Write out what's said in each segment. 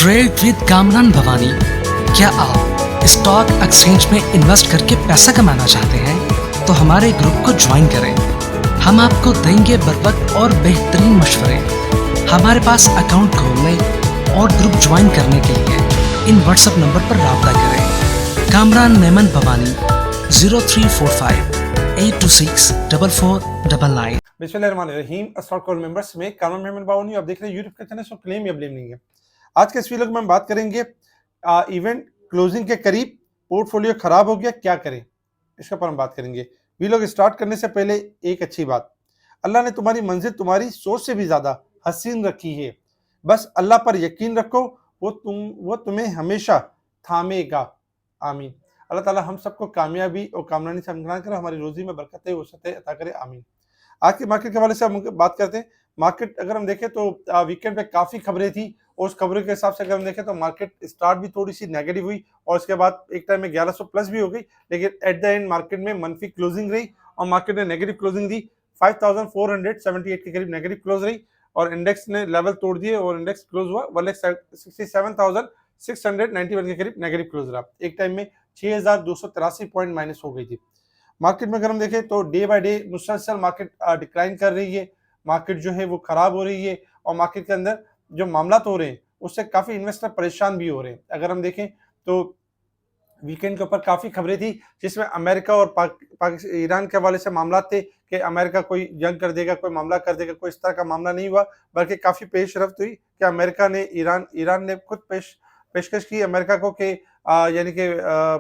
Trade with Kamran Bhavani. क्या आप stock exchange में इन्वेस्ट करके पैसा कमाना चाहते हैं तो हमारे ग्रुप को ज्वाइन करें। हम आपको देंगे बर वक्त और बेहतरीन मशवरे। हमारे पास अकाउंट खोलने और ग्रुप ज्वाइन करने के लिए इन व्हाट्सएप नंबर पर राब्ता करें। कामरान मेमन भवानी 0345 826 4499। बिस्मिल्लाहिर्रहमानिर्रहीम। अस्सलाम वालेकुम मेंबर्स में कामरान मेमन भवानी, आप देख रहे हैं यूट्यूब का चैनल। क्लेम या ब्लेम नहीं है। आज के इस वीडियो में हम बात करेंगे इवेंट क्लोजिंग के करीब पोर्टफोलियो खराब हो गया, क्या करें, इसके ऊपर हम बात करेंगे। वीडियो स्टार्ट करने से पहले एक अच्छी बात, अल्लाह ने तुम्हारी मंजिल तुम्हारी सोच से भी ज्यादा हसीन रखी है। बस अल्लाह पर यकीन रखो, वो तुम्हें हमेशा थामेगा। आमीन। अल्लाह ताला हम सबको कामयाबी और कामरानी से हमदन करे, हमारी रोजी में बरकतें वसअतें अता करे। आमीन। आज की मार्केट के हवाले से हम बात करते हैं। मार्केट अगर हम देखें तो वीकेंड पे काफी खबरें थी और उस खबरों के हिसाब से अगर हम देखें तो मार्केट स्टार्ट भी थोड़ी सी नेगेटिव हुई और उसके बाद एक टाइम में 1100 प्लस भी हो गई, लेकिन एट द एंड मार्केट में मनफी क्लोजिंग रही और मार्केट ने नेगेटिव क्लोजिंग दी। 5478 के करीब नेगेटिव क्लोज रही और इंडेक्स ने लेवल तोड़ दिए और इंडेक्स क्लोज हुआ 1,67,691 के करीब नेगेटिव क्लोज रहा। एक टाइम में 6,283 पॉइंट माइनस हो गई थी। मार्केट में अगर हम देखें तो डे बाय डे मुसलसल मार्केट डिक्लाइन कर रही है, मार्केट जो है वो खराब हो रही है और मार्केट के अंदर जो मामलात हो रहे हैं उससे काफी इन्वेस्टर परेशान भी हो रहे हैं। अगर हम देखें तो वीकेंड के ऊपर काफी खबरें थी जिसमें अमेरिका और ईरान के हवाले से मामला थे कि अमेरिका कोई जंग कर देगा, कोई मामला कर देगा। कोई इस तरह का मामला नहीं हुआ, बल्कि काफी पेशरफ्त हुई कि अमेरिका ने ईरान ने खुद पेशकश की अमेरिका को कि यानी कि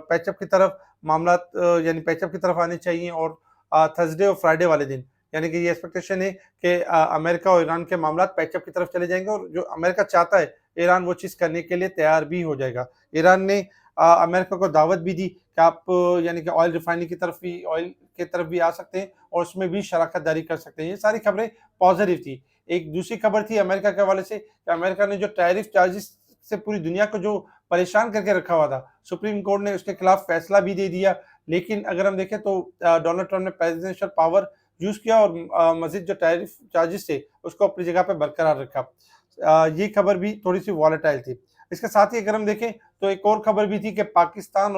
पैचअप की तरफ मामला यानी पैचअप की तरफ आने चाहिए और थर्सडे और फ्राइडे वाले दिन यानी कि ये एक्सपेक्टेशन है कि अमेरिका और ईरान के मामला पैचअप की तरफ चले जाएंगे और जो अमेरिका चाहता है ईरान वो चीज़ करने के लिए तैयार भी हो जाएगा। ईरान ने अमेरिका को दावत भी दी कि आप यानी कि ऑयल रिफाइनरी की तरफ भी आ सकते हैं और उसमें भी शराकत दारी कर सकते हैं। ये सारी खबरें पॉजिटिव थी। एक दूसरी खबर थी अमेरिका के हवाले से कि अमेरिका ने जो टैरिफ चार्जेस से पूरी दुनिया को जो परेशान करके रखा हुआ था, सुप्रीम कोर्ट ने उसके खिलाफ फैसला भी दे दिया। लेकिन अगर हम देखें तो डोनाल्ड ट्रंप ने प्रेसिडेंशियल पावर यूज किया और मजीद जो टैरिफ चार्जेस थे उसको अपनी जगह पे बरकरार रखा। ये खबर भी थोड़ी सी वॉलेटाइल थी। इसके साथ ही अगर हम देखें तो एक और खबर भी थी कि पाकिस्तान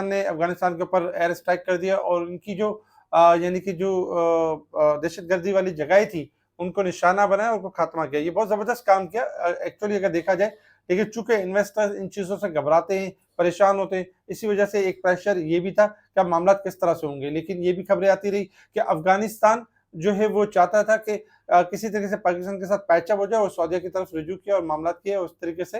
ने अफगानिस्तान के ऊपर एयर स्ट्राइक कर दिया और उनकी जो यानी कि जो दहशतगर्दी वाली जगह थी उनको निशाना बनाया और उनको खात्मा किया। ये बहुत जबरदस्त काम किया एक्चुअली अगर देखा जाए, लेकिन चूंकि इन्वेस्टर इन चीजों से घबराते हैं, परेशान होते हैं, इसी वजह से एक प्रेशर ये भी था कि अब मामला किस तरह से होंगे। लेकिन ये भी खबरें आती रही कि अफगानिस्तान जो है वो चाहता था कि किसी तरीके से पाकिस्तान के साथ पैचअप हो जाए और सऊदीया की तरफ रुजू किया और मामला किए उस तरीके से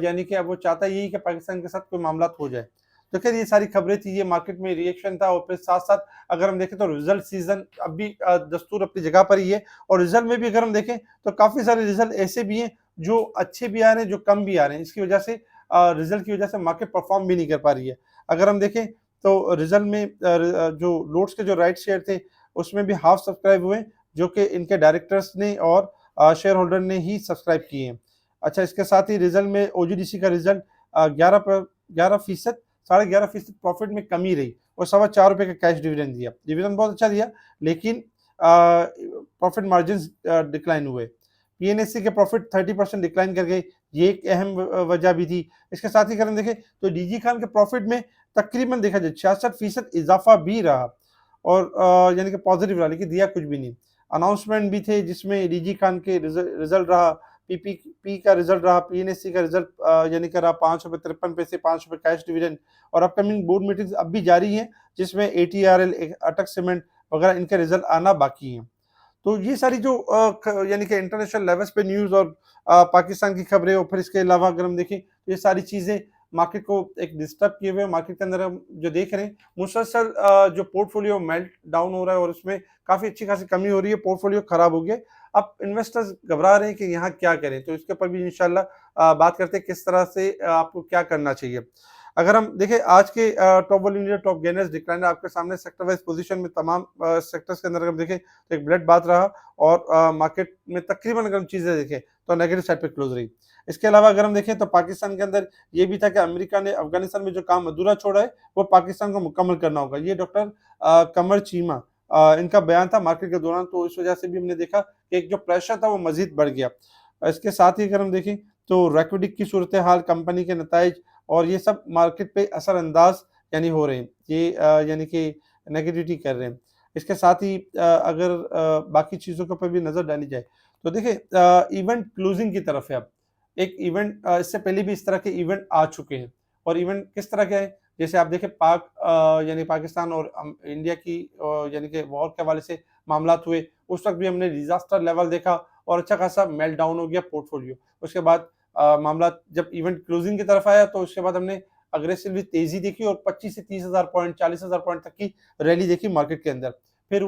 यानी कि अब वो चाहता यही कि पाकिस्तान के साथ कोई मामला हो जाए। तो खैर ये सारी खबरें थी, ये मार्केट में रिएक्शन था और फिर साथ साथ अगर हम देखें तो रिजल्ट सीजन अब भी दस्तूर अपनी जगह पर ही है और रिजल्ट में भी अगर हम देखें तो काफी सारे रिजल्ट ऐसे भी हैं जो अच्छे भी आ रहे हैं, जो कम भी आ रहे हैं। इसकी वजह से रिजल्ट की वजह से मार्केट परफॉर्म भी नहीं कर पा रही है। अगर हम देखें तो रिजल्ट में जो लोड्स के जो राइट शेयर थे उसमें भी हाफ सब्सक्राइब हुए, जो कि इनके डायरेक्टर्स ने और शेयर होल्डर ने ही सब्सक्राइब किए हैं। अच्छा, इसके साथ ही रिजल्ट में ओजीडीसी का रिजल्ट 11% 11.5% प्रॉफिट में कमी रही और ₹4.25 का कैश डिविडेंड दिया। डिविडेंड बहुत अच्छा दिया, लेकिन प्रॉफिट मार्जिन डिक्लाइन हुए। पीएनएससी के प्रॉफिट 30% डिक्लाइन कर गए, ये एक अहम वजह भी थी। इसके साथ ही अगर हम देखें तो डीजी खान के प्रॉफिट में तकरीबन देखा जाए 66% इजाफा भी रहा और यानी कि पॉजिटिव रहा, लेकिन दिया कुछ भी नहीं। अनाउंसमेंट भी थे जिसमें डीजी खान के रिजल्ट रहा, पीपीपी का रिजल्ट रहा, पीएनएससी का रिजल्ट यानी कि रहा ₹5.53 ₹5 कैश डिविडेंड और अपकमिंग बोर्ड मीटिंग्स अब भी जारी हैं जिसमें एटीआरएल, अटक सीमेंट वगैरह इनके रिजल्ट आना बाकी हैं। तो ये सारी जो यानी कि इंटरनेशनल लेवल्स पे न्यूज़ और पाकिस्तान की खबरें और फिर इसके अलावा अगर हम देखें तो ये सारी चीज़ें मार्केट को एक डिस्टर्ब किए हुए। मार्केट के अंदर हम जो देख रहे हैं मुसलसल जो पोर्टफोलियो मेल्ट डाउन हो रहा है और उसमें काफ़ी अच्छी खासी कमी हो रही है, पोर्टफोलियो खराब हो गया। अब इन्वेस्टर्स घबरा रहे हैं कि यहाँ क्या करें, तो इसके ऊपर भी इंशाल्लाह बात करते हैं किस तरह से आपको क्या करना चाहिए। अगर हम देखें आज के top volume leader, top gainers, decliner आपके सामने सेक्टर वाइज पोजीशन में तमाम सेक्टर्स के अंदर अगर देखें तो एक ब्लड बात रहा और मार्केट में तकरीबन अगर हम चीज़ें देखें तो नेगेटिव साइड पे क्लोज रही। इसके अलावा अगर हम देखें तो पाकिस्तान के अंदर ये भी था कि अमेरिका ने अफगानिस्तान में जो काम अधूरा छोड़ा है वो पाकिस्तान को मुकम्मल करना होगा। ये डॉक्टर कमर चीमा इनका बयान था मार्केट के दौरान, तो इस वजह से भी हमने देखा कि एक जो प्रेशर था वो मजीद बढ़ गया। इसके साथ ही अगर हम देखें तो रैक्विडिक की सूरत हाल, कंपनी के नताइज और ये सब मार्केट पे असरअंदाज यानी हो रहे हैं, ये यानी कि नेगेटिविटी कर रहे हैं। इसके साथ ही अगर बाकी चीज़ों के ऊपर भी नज़र डाली जाए तो देखिए इवेंट क्लोजिंग की तरफ है अब। एक इवेंट इससे पहले भी इस तरह के इवेंट आ चुके हैं और इवेंट किस तरह के हैं, जैसे आप देखें यानी पाकिस्तान और इंडिया की यानी कि वॉर के हवाले से मामलात हुए, उस वक़्त भी हमने डिज़ास्टर लेवल देखा और अच्छा खासा मेल्टडाउन हो गया पोर्टफोलियो। उसके बाद मामला जब इवेंट क्लोजिंग की तरफ आया तो उसके बाद हमने अग्रेसिवली तेजी देखी और 25 से 30,000 पॉइंट 40,000 पॉइंट तक की रैली देखी मार्केट के अंदर। फिर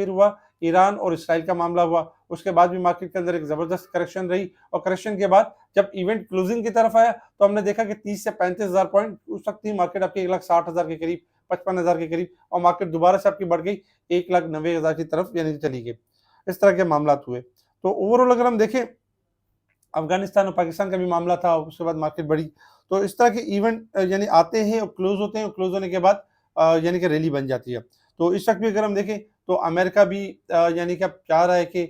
हुआ ईरान और इसराइल का मामला हुआ, उसके बाद भी मार्केट के अंदर एक जबरदस्त करेक्शन रही और करेक्शन के बाद जब इवेंट क्लोजिंग की तरफ आया तो हमने देखा कि 30 से 35,000 पॉइंट उस वक्त ही मार्केट आपकी 1,60,000 के करीब, 55,000 के करीब और मार्केट दोबारा से आपकी बढ़ गई 1,90,000 की तरफ यानी चली गई। इस तरह के मामला हुए। तो ओवरऑल अगर हम देखें अफगानिस्तान और पाकिस्तान का भी मामला था, उसके बाद मार्केट बढ़ी। तो इस तरह के इवेंट यानी आते हैं और क्लोज़ होते हैं और क्लोज़ होने के बाद यानी कि रैली बन जाती है। तो इस वक़्त भी अगर हम देखें तो अमेरिका भी यानी कि अब चाह रहा है कि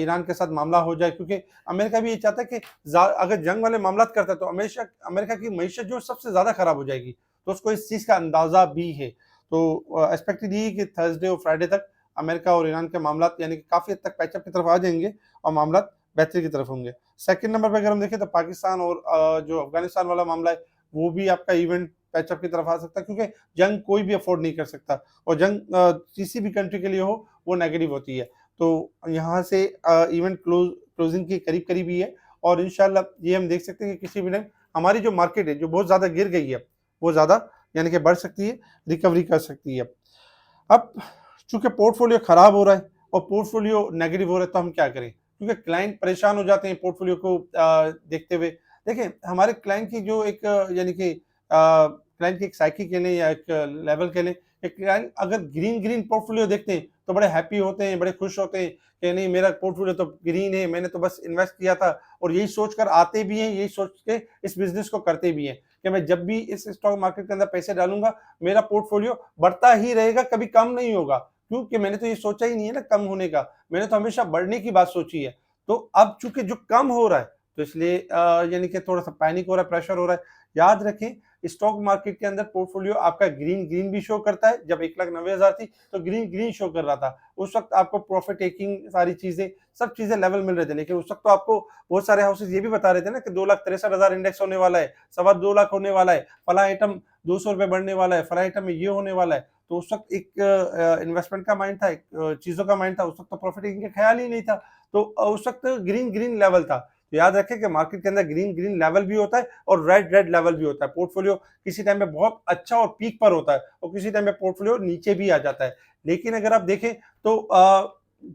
ईरान के साथ मामला हो जाए, क्योंकि अमेरिका भी ये चाहता है कि अगर जंग वाले मामलात करता है तो हमेशा अमेरिका की मईशत जो सबसे ज़्यादा ख़राब हो जाएगी। तो उसको इस चीज़ का अंदाज़ा भी है। तो एक्सपेक्टेड यही है कि थर्सडे और फ्राइडे तक अमेरिका और ईरान के मामलात यानी कि काफ़ी हद तक पैचअप की तरफ आ जाएँगे और मामलात बेहतरी की तरफ होंगे। सेकंड नंबर पे अगर हम देखें तो पाकिस्तान और जो अफ़गानिस्तान वाला मामला है, वो भी आपका इवेंट पैचअप की तरफ आ सकता है, क्योंकि जंग कोई भी अफ़ोर्ड नहीं कर सकता और जंग किसी भी कंट्री के लिए हो, वो नेगेटिव होती है। तो यहाँ से इवेंट क्लोज़िंग के करीब-करीब ही है और इंशाअल्लाह ये हम देख सकते हैं कि किसी भी टाइम हमारी जो मार्केट है, जो बहुत ज़्यादा गिर गई है, वो ज़्यादा यानी कि बढ़ सकती है, रिकवरी कर सकती है। अब चूँकि पोर्टफ़ोलियो ख़राब हो रहा है और पोर्टफ़ोलियो नेगेटिव हो रहा है, तो हम क्या करें? क्योंकि क्लाइंट परेशान हो जाते हैं पोर्टफ़ोलियो को देखते हुए। देखिए, हमारे क्लाइंट की जो एक यानी कि क्लाइंट की एक साइकी कह लें या एक लेवल कह लें, एक क्लाइंट अगर ग्रीन पोर्टफ़ोलियो देखते हैं, तो बड़े हैप्पी होते हैं, बड़े खुश होते हैं कि नहीं मेरा पोर्टफ़ोलियो तो ग्रीन है, मैंने तो बस इन्वेस्ट किया था और यही सोचकर आते भी हैं, यही सोच के इस बिज़नेस को करते भी हैं कि मैं जब भी इस स्टॉक मार्केट के अंदर पैसे डालूँगा, मेरा पोर्टफ़ोलियो बढ़ता ही रहेगा, कभी कम नहीं होगा। क्योंकि मैंने तो ये सोचा ही नहीं है ना कम होने का, मैंने तो हमेशा बढ़ने की बात सोची है। तो अब चूँकि जो कम हो रहा है, तो इसलिए यानी कि थोड़ा-सा पैनिक हो रहा है, प्रेशर हो रहा है। याद रखें, स्टॉक मार्केट के अंदर पोर्टफ़ोलियो आपका ग्रीन भी शो करता है, जब 1,90,000 थी, तो ग्रीन शो कर रहा था। उस वक़्त आपको प्रॉफ़िट टेकिंग सारी चीज़ें, सब चीज़ें लेवल मिल रहे थे। लेकिन उस वक़्त तो आपको बहुत सारे हाउसेज़ ये भी बता रहे थे ना कि 2,63,000 इंडेक्स होने वाला है, सवा 2 लाख होने वाला है, फलाँ आइटम ₹200 बढ़ने वाला है, फलाँ आइटम में ये होने वाला है। तो उस वक़्त एक इन्वेस्टमेंट का माइंड था, एक चीज़ों का माइंड था, उस वक़्त तो प्रॉफ़िट टेकिंग का ख़्याल ही नहीं था। तो उस वक़्त ग्रीन लेवल था। तो याद रखें कि मार्केट के अंदर ग्रीन लेवल भी होता है और रेड लेवल भी होता है। पोर्टफ़ोलियो किसी टाइम पे बहुत अच्छा और पीक पर होता है और किसी टाइम पे पोर्टफ़ोलियो नीचे भी आ जाता है। लेकिन अगर आप देखें तो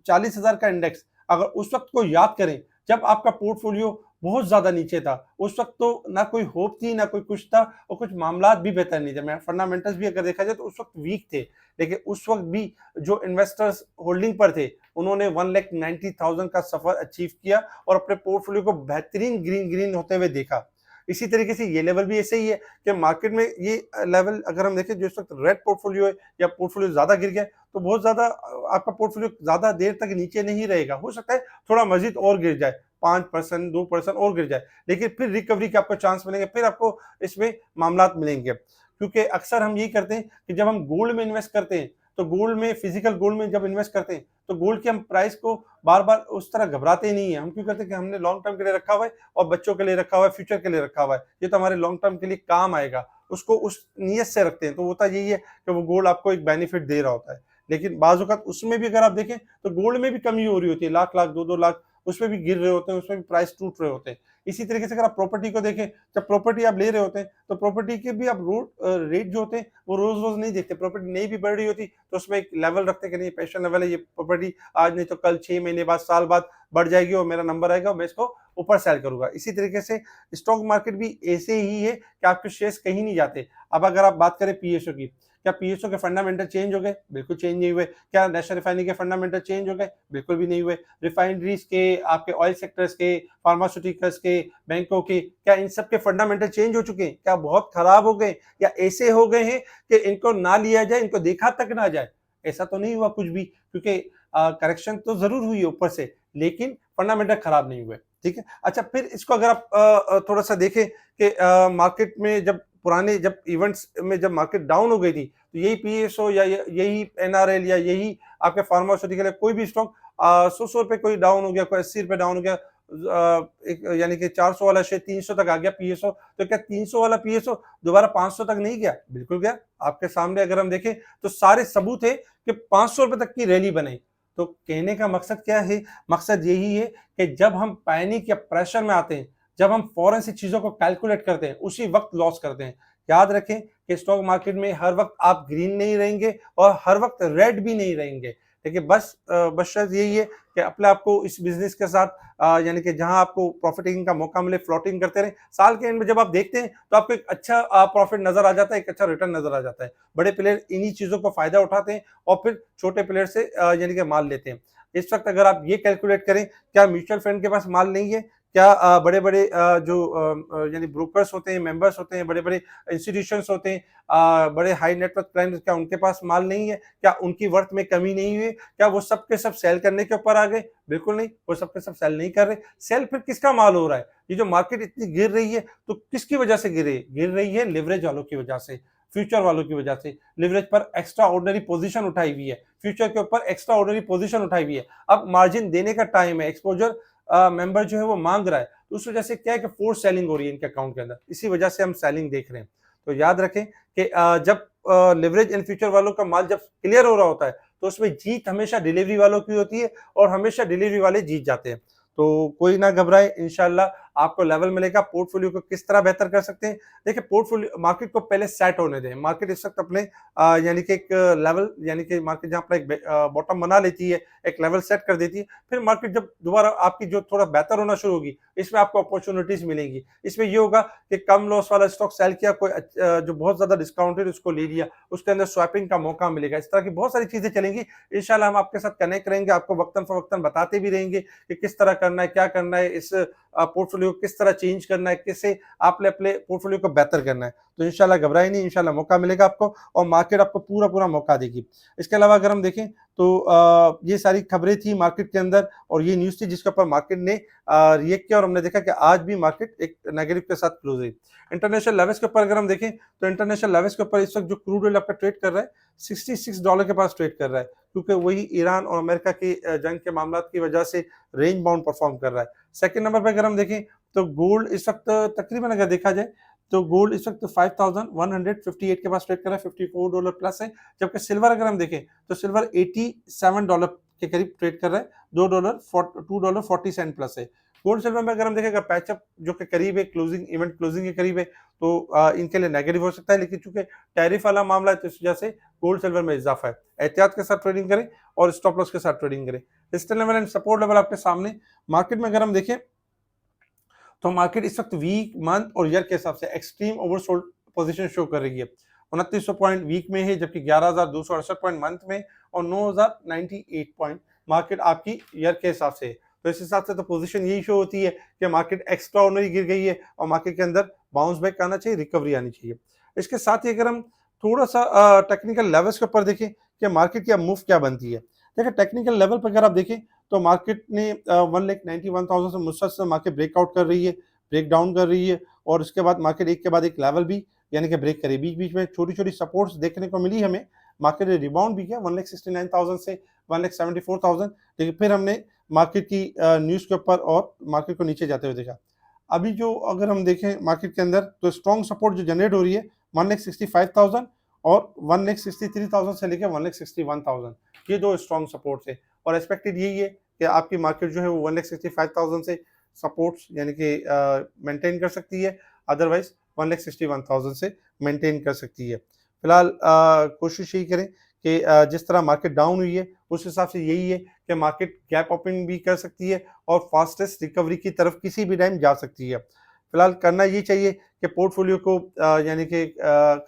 40,000 का इंडेक्स अगर उस वक़्त को याद करें, जब आपका पोर्टफ़ोलियो बहुत ज़्यादा नीचे था, उस वक़्त तो ना कोई होप थी, ना कोई कुछ था और कुछ मामलात भी बेहतर नहीं थे। फंडामेंटल्स भी अगर देखा जाए तो उस वक़्त वीक थे। लेकिन उस वक़्त भी जो इन्वेस्टर्स होल्डिंग पर थे, उन्होंने 1,90,000 का सफ़र अचीव किया और अपने पोर्टफ़ोलियो को बेहतरीन ग्रीन होते हुए देखा। इसी तरीके से ये लेवल भी ऐसे ही है कि मार्केट में ये लेवल अगर हम देखें जो इस वक़्त रेड पोर्टफ़ोलियो है या पोर्टफ़ोलियो ज़्यादा गिर गया है, तो बहुत ज़्यादा आपका पोर्टफ़ोलियो ज़्यादा देर तक नीचे नहीं रहेगा। हो सकता है थोड़ा मज़ीद और गिर जाए, 5% 2% और गिर जाए, लेकिन फिर रिकवरी के आपको चांस मिलेंगे, फिर आपको इसमें मामलात मिलेंगे। क्योंकि अक्सर हम यही करते हैं कि जब हम गोल्ड में इन्वेस्ट करते हैं, तो गोल्ड में फिज़िकल गोल्ड में जब इन्वेस्ट करते हैं, तो गोल्ड के हम प्राइस को बार-बार उस तरह घबराते नहीं हैं। हम क्यों करते हैं कि हमने लॉन्ग टर्म के लिए रखा हुआ है और बच्चों के लिए रखा हुआ है, फ्यूचर के लिए रखा हुआ है। ये तो हमारे लॉन्ग टर्म के लिए काम आएगा। उसको उस नीयत से रखते हैं, तो होता यही है कि वो गोल्ड आपको एक बेनिफिट दे रहा होता है। लेकिन बाज़ औक़ात उसमें भी अगर आप देखें, तो गोल्ड में भी कमी हो रही होती है, लाख-लाख, 2-2 लाख उसमें भी गिर रहे होते हैं, उसमें भी प्राइस टूट रहे होते हैं। इसी तरीके से अगर आप प्रॉपर्टी को देखें, जब प्रॉपर्टी आप ले रहे होते हैं, तो प्रॉपर्टी के भी आप रेट जो होते हैं, वो रोज़-रोज़ नहीं देखते। प्रॉपर्टी नहीं भी बढ़ रही होती, तो उसमें एक लेवल रखते हैं कि नहीं पैशन लेवल है, ये प्रॉपर्टी आज नहीं तो कल 6 महीने बाद, साल बाद बढ़ जाएगी और मेरा नंबर आएगा और मैं इसको ऊपर सेल करूँगा। इसी तरीके से स्टॉक मार्केट भी ऐसे ही है कि आपके शेयर्स कहीं नहीं जाते। अब अगर आप बात करें पीएसयू की, क्या पीएसयू के फंडामेंटल चेंज हो गए? बिल्कुल चेंज नहीं हुए। क्या नेशनल रिफाइनरी के फंडामेंटल चेंज हो गए? बिल्कुल भी नहीं हुए। रिफाइनरीज़ के, आपके ऑयल सेक्टर्स के, फार्मास्यूटिकल्स के, बैंकों के, क्या इन सब के फंडामेंटल चेंज हो चुके हैं? क्या बहुत खराब हो गए या ऐसे हो गए हैं कि इनको ना लिया जाए, इनको देखा तक ना जाए? ऐसा तो नहीं हुआ कुछ भी, क्योंकि करेक्शन तो ज़रूर हुई है ऊपर से, लेकिन फंडामेंटल खराब नहीं हुए। ठीक है। अच्छा, फिर इसको अगर आप थोड़ा सा देखें कि मार्केट में जब इवेंट्स में जब मार्केट डाउन हो गई थी, तो यही पीएसओ या यही एनआरएल या यही आपके फार्मास्यूटिकल या कोई भी स्टॉक 100 रुपए कोई डाउन हो गया, कोई 80 रुपए डाउन हो गया, एक यानी कि 400 वाला शेयर 300 तक आ गया पीएसओ, तो क्या 300 वाला पीएसओ दोबारा 500 तक नहीं गया? बिल्कुल गया। आपके सामने अगर हम देखें तो सारे सबूत है कि 500 रुपए तक की रैली बनाई। तो कहने का मकसद क्या है? मकसद यही है कि जब हम पैनिक या प्रेशर में आते हैं, जब हम फौरन से चीजों को कैलकुलेट करते हैं, उसी वक्त लॉस करते हैं। याद रखें कि स्टॉक मार्केट में हर वक्त आप ग्रीन नहीं रहेंगे और हर वक्त रेड भी नहीं रहेंगे। देखिए, बस शर्त यही है कि अपने आप को इस बिजनेस के साथ यानी कि जहां आपको प्रॉफिटिंग का मौका मिले, फ्लोटिंग करते रहे। साल के एंड में जब आप देखते हैं तो आपको एक अच्छा प्रॉफिट नजर आ जाता है, एक अच्छा रिटर्न नजर आ जाता है। बड़े प्लेयर इन्हीं चीजों को फायदा उठाते हैं और फिर छोटे प्लेयर से यानी कि माल लेते हैं। इस वक्त अगर आप ये कैलकुलेट करें, क्या म्यूचुअल फंड के पास माल नहीं है? क्या बड़े-बड़े जो यानी ब्रोकर्स होते हैं, मेंबर्स होते हैं, बड़े-बड़े इंस्टीट्यूशंस होते हैं, बड़े हाई नेटवर्थ क्लाइंट्स, क्या उनके पास माल नहीं है? क्या उनकी वर्थ में कमी नहीं हुई? क्या वो सब के सब सेल करने के ऊपर आ गए? बिल्कुल नहीं, वो सब के सब सेल नहीं कर रहे। सेल फिर किसका माल हो रहा है? ये जो मार्केट इतनी गिर रही है, तो किसकी वजह से गिर रही है? गिर रही है लिवरेज वालों की वजह से, फ्यूचर वालों की वजह से। लिवरेज पर एक्स्ट्रा ऑर्डिनरी पोजीशन उठाई हुई है, फ्यूचर के ऊपर एक्स्ट्रा ऑर्डिनरी पोजीशन उठाई हुई है। अब मार्जिन देने का टाइम है, एक्सपोजर मेंबर जो है वो मांग रहा है, तो उस वजह से क्या है कि फोर्स सेलिंग हो रही है इनके अकाउंट के अंदर, इसी वजह से हम सेलिंग देख रहे हैं। तो याद रखें कि जब लिवरेज इन फ्यूचर वालों का माल जब क्लियर हो रहा होता है, तो उसमें जीत हमेशा डिलीवरी वालों की होती है और हमेशा डिलीवरी वाले जीत जाते हैं। तो कोई ना घबराए, इंशाल्लाह आपको लेवल मिलेगा। पोर्टफोलियो को किस तरह बेहतर कर सकते हैं? देखिए, पोर्टफोलियो मार्केट को पहले सेट होने दें। मार्केट इस वक्त अपने यानी कि एक लेवल, यानी कि मार्केट जहां अपना एक बॉटम बना लेती है, एक लेवल सेट कर देती है, फिर मार्केट जब दोबारा आपकी जो थोड़ा बेहतर होना शुरू होगी, इसमें आपको अपॉर्चुनिटीज मिलेंगी। इसमें ये होगा कि कम लॉस वाला स्टॉक सेल किया, कोई जो बहुत ज्यादा डिस्काउंटेड उसको ले लिया, उसके अंदर स्वैपिंग का मौका मिलेगा। इस तरह की बहुत सारी चीजें चलेंगी। इंशाल्लाह हम आपके साथ कनेक्ट रहेंगे, आपको वक्तन फवक्तन बताते भी रहेंगे कि किस तरह करना है, क्या करना है, इस पोर्टफोलियो को किस तरह चेंज करना है, किससे आपने अपने पोर्टफोलियो को बेहतर करना है। तो इंशाल्लाह घबराए नहीं, इंशाल्लाह मौका मिलेगा आपको और मार्केट आपको पूरा पूरा मौका देगी। इसके अलावा अगर हम देखें तो ये सारी खबरें थी मार्केट के अंदर और ये न्यूज़ थी जिसके ऊपर मार्केट ने रिएक्ट किया और हमने देखा कि आज भी मार्केट एक नेगेटिव के साथ क्लोज हुई। इंटरनेशनल लेवल्स के ऊपर अगर हम देखें तो इंटरनेशनल लेवल्स के ऊपर इस वक्त जो क्रूड ऑयल आपका ट्रेड कर रहा है, $66 के पास ट्रेड कर रहा है, क्योंकि वही ईरान और अमेरिका की जंग के मामला की वजह से रेंज बाउंड परफॉर्म कर रहा है। सेकंड नंबर पे अगर हम देखें तो गोल्ड इस वक्त तकरीबन अगर देखा जाए तो गोल्ड इस वक्त 5158 के पास ट्रेड कर रहा है, $54 प्लस है। जबकि सिल्वर अगर हम देखें तो सिल्वर $87 के करीब ट्रेड कर रहा है, $2.40 प्लस है। गोल्ड सिल्वर में अगर हम देखें, अगर पैचअप जो कि करीब है, क्लोजिंग इवेंट क्लोजिंग के करीब है, तो इनके लिए नेगेटिव हो सकता है, लेकिन चूंकि टैरिफ वाला मामला है तो इस वजह से गोल्ड सिल्वर में इजाफा है। एहतियात के साथ ट्रेडिंग करें और स्टॉप लॉस के साथ ट्रेडिंग करें। Resistance level and support level आपके सामने। मार्केट में अगर हम देखें तो मार्केट इस वक्त वीक, मंथ और ईयर के हिसाब से एक्सट्रीम ओवरसोल्ड पोजीशन शो कर रही है। 2900 पॉइंट वीक में है, जबकि 11,268 पॉइंट मंथ में और 9,098 पॉइंट मार्केट आपकी ईयर के हिसाब से है। तो इस हिसाब से तो पोजीशन यही शो होती है कि मार्केट एक्स्ट्रा ऑर्डिनरी गिर गई है और मार्केट के अंदर बाउंस बैक आना चाहिए, रिकवरी आनी चाहिए। इसके साथ ही अगर हम थोड़ा सा टेक्निकल लेवल्स के ऊपर देखें कि मार्केट की अब मूव क्या बनती है। देखिए, टेक्निकल लेवल पर अगर आप देखें तो मार्केट ने 1,91,000 से मुसलसल मार्केट ब्रेकआउट कर रही है, ब्रेक डाउन कर रही है और उसके बाद मार्केट एक के बाद एक लेवल भी यानी कि ब्रेक करे। बीच बीच में छोटी छोटी सपोर्ट्स देखने को मिली हमें, मार्केट ने रिबाउंड भी किया 1,69,000 से 1,74,000, लेकिन फिर हमने मार्केट की न्यूज़ के ऊपर और मार्केट को नीचे जाते हुए देखा। अभी जो अगर हम देखें मार्केट के अंदर तो स्ट्रॉन्ग सपोर्ट जो जनरेट हो रही है 1,65,000 और 1,63,000 से लेकर 1,61,000, ये दो स्ट्रॉन्ग सपोर्ट्स है और एक्सपेक्टेड यही है कि आपकी मार्केट जो है वो 1,65,000 से सपोर्ट्स यानी कि मेंटेन कर सकती है, अदरवाइज 1,61,000 से मेंटेन कर सकती है। फिलहाल कोशिश यही करें कि जिस तरह मार्केट डाउन हुई है उस हिसाब से यही है कि मार्केट गैप ओपनिंग भी कर सकती है और फास्टेस्ट रिकवरी की तरफ किसी भी टाइम जा सकती है। फिलहाल करना ये चाहिए कि पोर्टफोलियो को यानी कि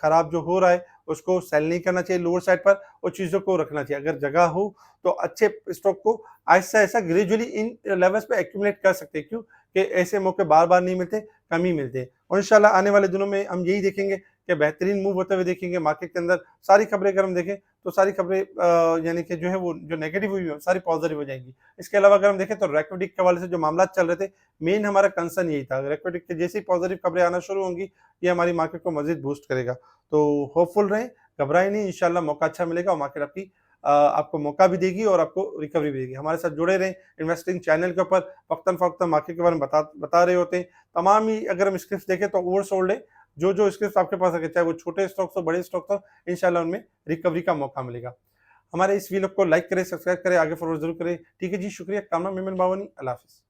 खराब जो हो रहा है उसको सेल नहीं करना चाहिए लोअर साइड पर और चीज़ों को रखना चाहिए। अगर जगह हो तो अच्छे स्टॉक को ऐसा ग्रेजुअली इन लेवल्स पे एक्यूमुलेट कर सकते हैं। क्यों कि ऐसे मौके बार बार नहीं मिलते, कम ही मिलते हैं और इंशाल्लाह आने वाले दिनों में हम यही देखेंगे कि बेहतरीन मूव होते हुए देखेंगे मार्केट के अंदर। सारी खबरें अगर हम देखें तो सारी खबरें यानी कि जो है वो जो नेगेटिव हुई है सारी पॉजिटिव हो जाएंगी। इसके अलावा अगर हम देखें तो रैकोडिक के हवाले से जो मामला चल रहे थे, मेन हमारा कंसर्न यही था, रैकोडिक के जैसी पॉजिटिव खबरें आना शुरू होंगी ये हमारी मार्केट को मजीद बूस्ट करेगा। तो होपफुल रहें, घबराएं नहीं, इंशाल्लाह मौका अच्छा मिलेगा और मार्केट आपको मौका भी देगी और आपको रिकवरी भी देगी। हमारे साथ जुड़े रहें, इन्वेस्टिंग चैनल के ऊपर वक्तन फवक्तन मार्केट के बारे में बता रहे होते हैं। तमाम ही अगर हम स्क्रिप्ट देखें तो ओवर सोल्ड है, जो स्क्रिप्ट आपके पास रखे, चाहे वो छोटे स्टॉक्स हो बड़े स्टॉक्स हो, इंशाल्लाह उनमें रिकवरी का मौका मिलेगा। हमारे इस वीडियो को लाइक करें, सब्सक्राइब करें, आगे फॉरवर्ड जरूर करें। ठीक है जी, शुक्रिया। कामना मेमन बावनी, अल्लाह हाफिज़।